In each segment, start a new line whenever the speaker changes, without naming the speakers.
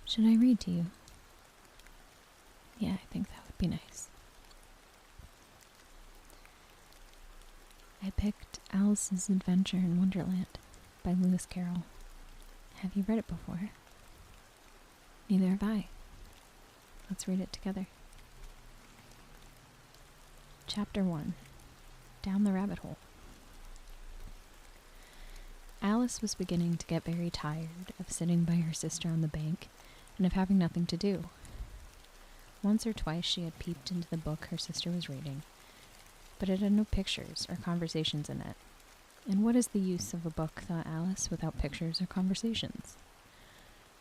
Should I read to you? Yeah, I think that would be nice. I picked Alice's Adventure in Wonderland by Carroll. Have you read it before? Neither have I. Let's read it together. Chapter 1. Down the Rabbit Hole. Alice was beginning to get very tired of sitting by her sister on the bank and of having nothing to do. Once or twice she had peeped into the book her sister was reading, but it had no pictures or conversations in it. And what is the use of a book, thought Alice, without pictures or conversations?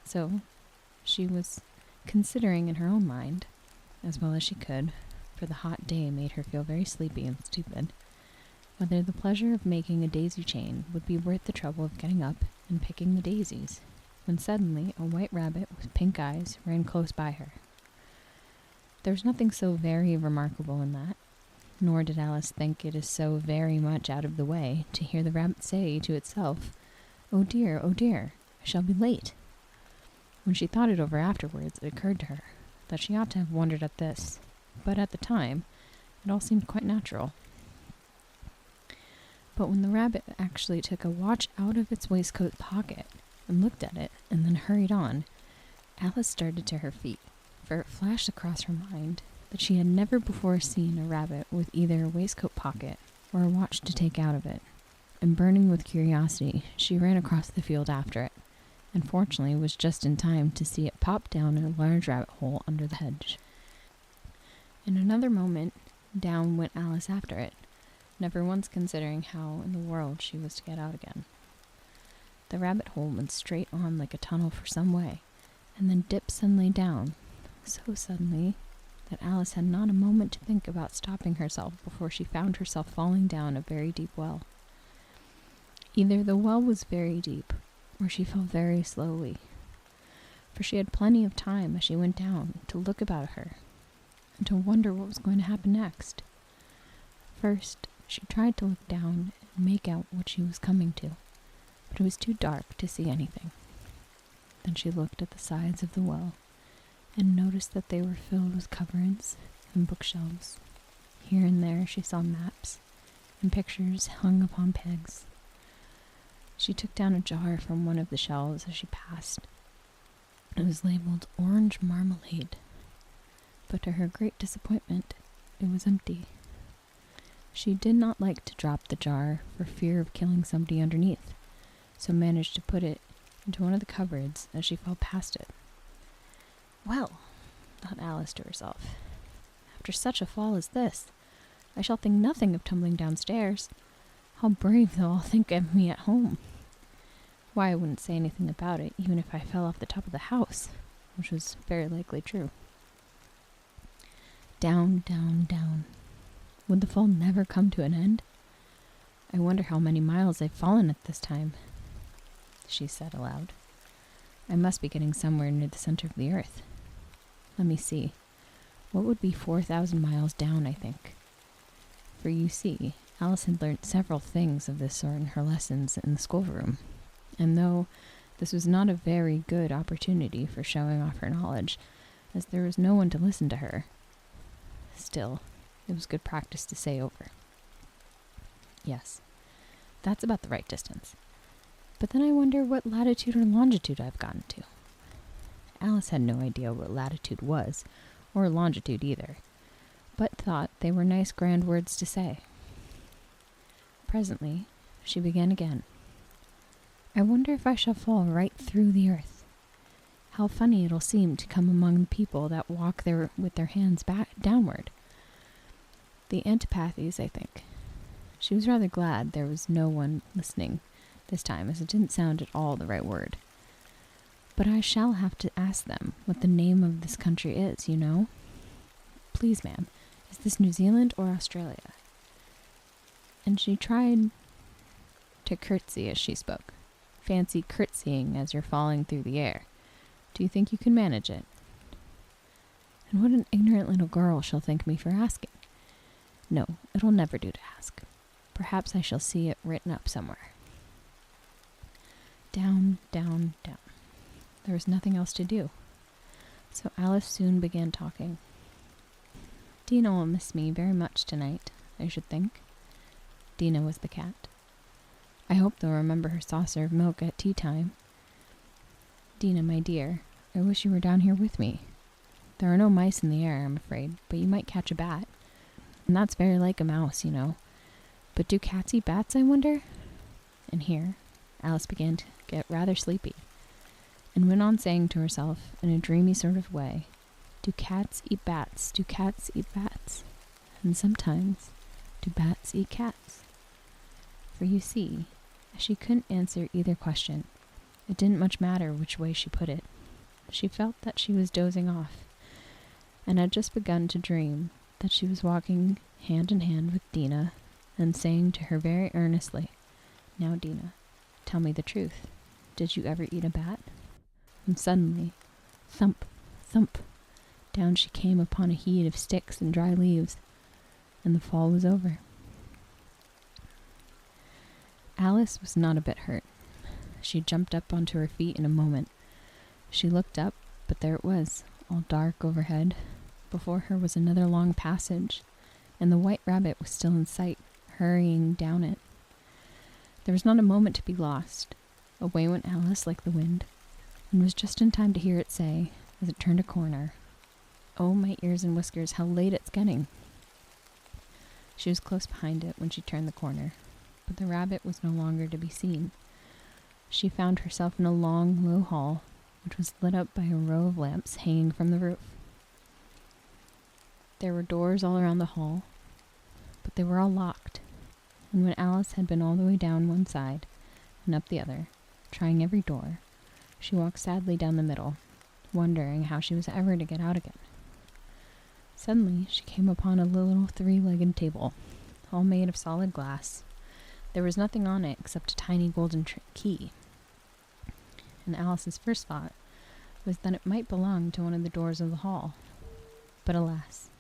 So, she was considering in her own mind, as well as she could, for the hot day made her feel very sleepy and stupid, whether the pleasure of making a daisy chain would be worth the trouble of getting up and picking the daisies, when suddenly a white rabbit with pink eyes ran close by her. There was nothing so very remarkable in that, nor did Alice think it is so very much out of the way to hear the rabbit say to itself, oh dear, I shall be late." When she thought it over afterwards, it occurred to her that she ought to have wondered at this, but at the time, it all seemed quite natural. But when the rabbit actually took a watch out of its waistcoat pocket and looked at it and then hurried on, Alice started to her feet, for it flashed across her mind that she had never before seen a rabbit with either a waistcoat pocket or a watch to take out of it, and burning with curiosity, she ran across the field after it, and fortunately was just in time to see it pop down in a large rabbit hole under the hedge. In another moment, down went Alice after it, never once considering how in the world she was to get out again. The rabbit hole went straight on like a tunnel for some way, and then dipped suddenly down, so suddenly that Alice had not a moment to think about stopping herself before she found herself falling down a very deep well. Either the well was very deep, or she fell very slowly, for she had plenty of time as she went down to look about her and to wonder what was going to happen next. First, she tried to look down and make out what she was coming to, but it was too dark to see anything. Then she looked at the sides of the well and noticed that they were filled with cupboards and bookshelves. Here and there she saw maps and pictures hung upon pegs. She took down a jar from one of the shelves as she passed. It was labeled orange marmalade, but to her great disappointment, it was empty. She did not like to drop the jar for fear of killing somebody underneath, so managed to put it into one of the cupboards as she fell past it. "Well," thought Alice to herself, "after such a fall as this, I shall think nothing of tumbling downstairs. How brave they'll all think of me at home. Why, I wouldn't say anything about it, even if I fell off the top of the house," which was very likely true. Down, down, down. Would the fall never come to an end? "I wonder how many miles I've fallen at this time," she said aloud. "I must be getting somewhere near the center of the earth. Let me see. What would be 4,000 miles down, I think?" For you see, Alice had learnt several things of this sort in her lessons in the schoolroom, and though this was not a very good opportunity for showing off her knowledge, as there was no one to listen to her, still, it was good practice to say over. "Yes, that's about the right distance. But then I wonder what latitude or longitude I've gotten to." Alice had no idea what latitude was, or longitude either, but thought they were nice grand words to say. Presently, she began again. "I wonder if I shall fall right through the earth. How funny it'll seem to come among people that walk there with their hands back downward. The antipathies, I think." She was rather glad there was no one listening this time, as it didn't sound at all the right word. "But I shall have to ask them what the name of this country is, you know. Please, ma'am, is this New Zealand or Australia?" And she tried to curtsy as she spoke. Fancy curtsying as you're falling through the air. Do you think you can manage it? And what an ignorant little girl she'll think me for asking. No, it'll never do to ask. Perhaps I shall see it written up somewhere. Down, down, down. There was nothing else to do. So Alice soon began talking. Dina will miss me very much tonight, I should think. Dina was the cat. I hope they'll remember her saucer of milk at tea time. Dina, my dear, I wish you were down here with me. There are no mice in the air, I'm afraid, but you might catch a bat. And that's very like a mouse, you know. But do cats eat bats, I wonder? And here, Alice began to get rather sleepy, and went on saying to herself in a dreamy sort of way, do cats eat bats? Do cats eat bats? And sometimes, do bats eat cats? For you see, as she couldn't answer either question, it didn't much matter which way she put it. She felt that she was dozing off, and had just begun to dream that she was walking hand in hand with Dina, and saying to her very earnestly, now, Dina, tell me the truth. Did you ever eat a bat? And suddenly, thump, thump, down she came upon a heap of sticks and dry leaves, and the fall was over. Alice was not a bit hurt. She jumped up onto her feet in a moment. She looked up, but there it was, all dark overhead. Before her was another long passage, and the white rabbit was still in sight, hurrying down it. There was not a moment to be lost. Away went Alice like the wind, and was just in time to hear it say, as it turned a corner, oh, my ears and whiskers, how late it's getting. She was close behind it when she turned the corner, but the rabbit was no longer to be seen. She found herself in a long, low hall, which was lit up by a row of lamps hanging from the roof. There were doors all around the hall, but they were all locked, and when Alice had been all the way down one side and up the other, trying every door, she walked sadly down the middle, wondering how she was ever to get out again. Suddenly, she came upon a little three-legged table, all made of solid glass. There was nothing on it except a tiny golden key, and Alice's first thought was that it might belong to one of the doors of the hall. But alas,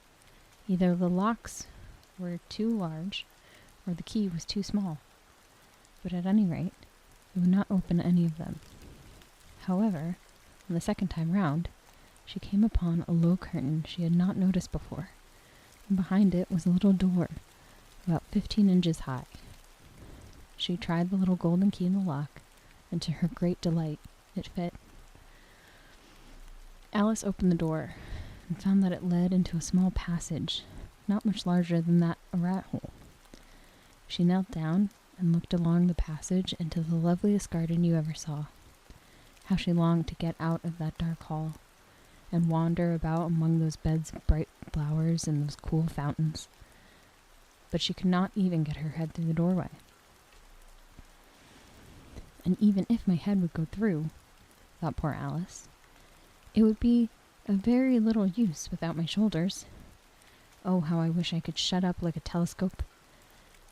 either the locks were too large, or the key was too small. But at any rate, it would not open any of them. However, on the second time round, she came upon a low curtain she had not noticed before, and behind it was a little door, about 15 inches high. She tried the little golden key in the lock, and to her great delight, it fit. Alice opened the door, and found that it led into a small passage, not much larger than that a rat hole. She knelt down and looked along the passage into the loveliest garden you ever saw. How she longed to get out of that dark hall, and wander about among those beds of bright flowers and those cool fountains. But she could not even get her head through the doorway. And even if my head would go through, thought poor Alice, it would be of very little use without my shoulders. Oh, how I wish I could shut up like a telescope.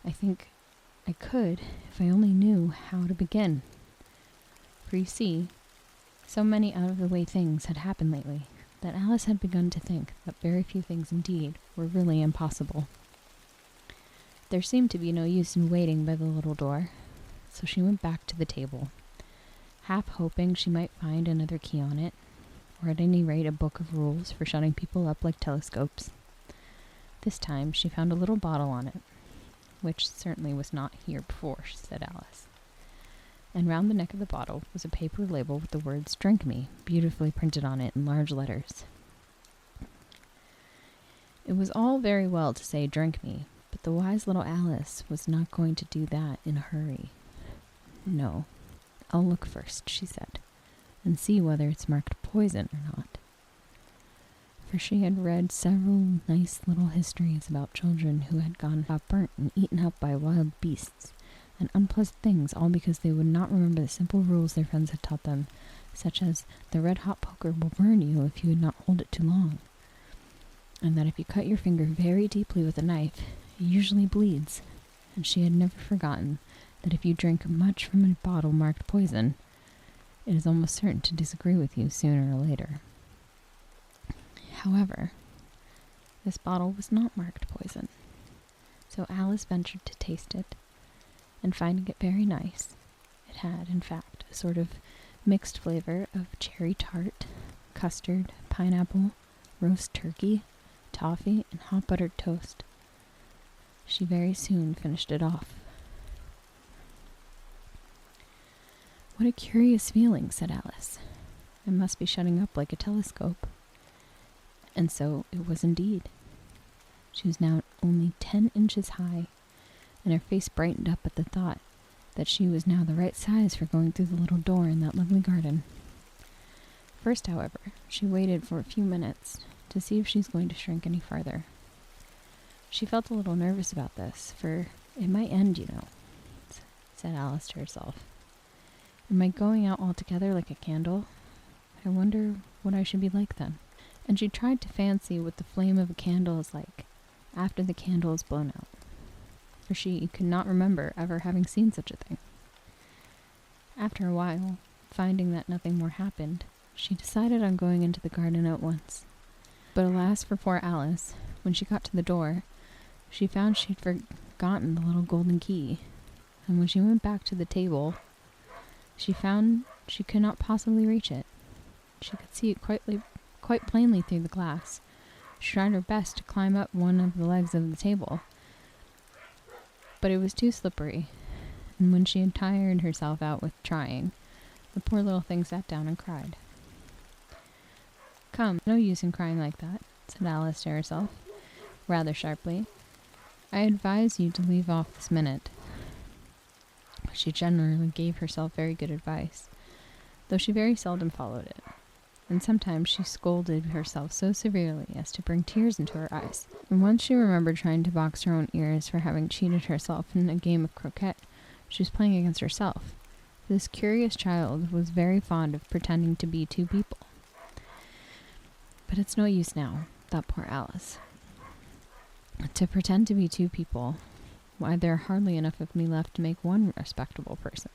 I think I could if I only knew how to begin. For you see, so many out-of-the-way things had happened lately that Alice had begun to think that very few things indeed were really impossible. There seemed to be no use in waiting by the little door, so she went back to the table, half hoping she might find another key on it, or at any rate a book of rules for shutting people up like telescopes. This time she found a little bottle on it, which certainly was not here before, said Alice. And round the neck of the bottle was a paper label with the words "Drink Me" beautifully printed on it in large letters. It was all very well to say "Drink me," but the wise little Alice was not going to do that in a hurry. No, I'll look first, she said, and see whether it's marked poison or not. For she had read several nice little histories about children who had gone burnt and eaten up by wild beasts, and unpleasant things, all because they would not remember the simple rules their friends had taught them, such as the red-hot poker will burn you if you would not hold it too long, and that if you cut your finger very deeply with a knife, it usually bleeds, and she had never forgotten that if you drink much from a bottle marked poison, it is almost certain to disagree with you sooner or later. However, this bottle was not marked poison, so Alice ventured to taste it, and finding it very nice, it had, in fact, a sort of mixed flavor of cherry tart, custard, pineapple, roast turkey, toffee, and hot buttered toast. She very soon finished it off. "What a curious feeling," said Alice. "It must be shutting up like a telescope." And so it was indeed. She was now only 10 inches high, and her face brightened up at the thought that she was now the right size for going through the little door in that lovely garden. First, however, she waited for a few minutes to see if she's going to shrink any farther. She felt a little nervous about this, for it might end, you know, said Alice to herself. Am I going out altogether like a candle? I wonder what I should be like then. And she tried to fancy what the flame of a candle is like after the candle is blown out, for she could not remember ever having seen such a thing. After a while, finding that nothing more happened, she decided on going into the garden at once. But alas for poor Alice, when she got to the door, she found she'd forgotten the little golden key, and when she went back to the table, she found she could not possibly reach it. She could see it quite plainly through the glass. She tried her best to climb up one of the legs of the table, but it was too slippery, and when she had tired herself out with trying, the poor little thing sat down and cried. Come, no use in crying like that, said Alice to herself, rather sharply. I advise you to leave off this minute. She generally gave herself very good advice, though she very seldom followed it, and sometimes she scolded herself so severely as to bring tears into her eyes. And once she remembered trying to box her own ears for having cheated herself in a game of croquet she was playing against herself. This curious child was very fond of pretending to be two people. But it's no use now, thought poor Alice. To pretend to be two people, why, there are hardly enough of me left to make one respectable person.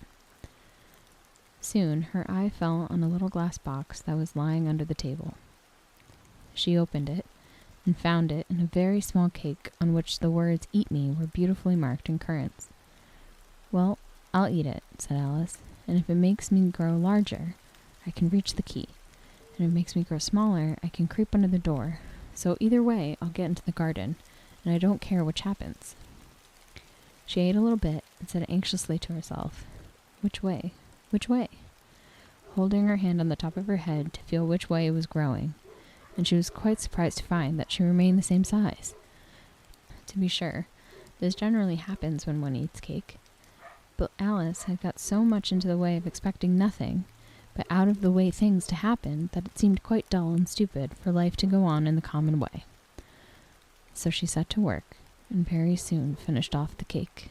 Soon her eye fell on a little glass box that was lying under the table. She opened it, and found it in a very small cake on which the words "Eat me" were beautifully marked in currants. Well, I'll eat it, said Alice, and if it makes me grow larger, I can reach the key, and if it makes me grow smaller, I can creep under the door. So either way, I'll get into the garden, and I don't care which happens. She ate a little bit and said anxiously to herself, Which way? Which way? Holding her hand on the top of her head to feel which way it was growing, and she was quite surprised to find that she remained the same size. To be sure, this generally happens when one eats cake, but Alice had got so much into the way of expecting nothing but out-of-the-way things to happen that it seemed quite dull and stupid for life to go on in the common way. So she set to work, and very soon finished off the cake.